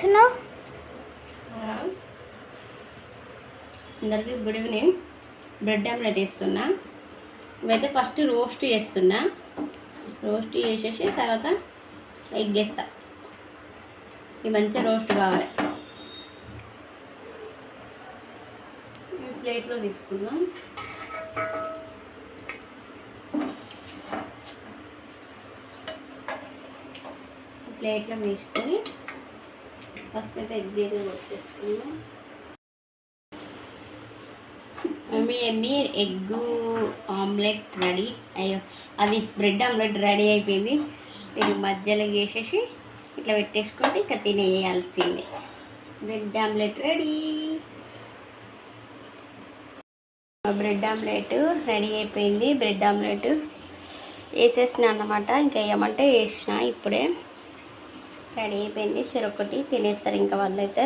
చేస్తున్నావు? అందరికీ good evening. Bread omelette వేస్తున్నా. ఇవైతే ఫస్ట్ రోస్ట్ చేస్తున్నా. రోస్ట్ చేసేసి తర్వాత ఎగ్ వేస్తా. ఇవి మంచిగా రోస్ట్ కావాలి. ప్లేట్లో తీసుకుందాం. ప్లేట్లో తీసుకొని ఫస్ట్ అయితే ఎగ్ కొట్టేసుకుందాం. మీ ఎగ్ ఆమ్లెట్ రెడీ. అయ్యో, అది బ్రెడ్ ఆమ్లెట్ రెడీ అయిపోయింది. ఇది మధ్యలో వేసేసి ఇట్లా పెట్టేసుకుంటే ఇక తినేయాల్సిందే. Bread omelette ready. Bread omelette ready అయిపోయింది. బ్రెడ్ ఆమ్లెట్ వేసేసిన అన్నమాట. ఇంకా వేయమంటే వేసిన. ఇప్పుడే రెడీ అయిపోయింది. చెరొకటి తినేస్తారు ఇంకా వాళ్ళైతే.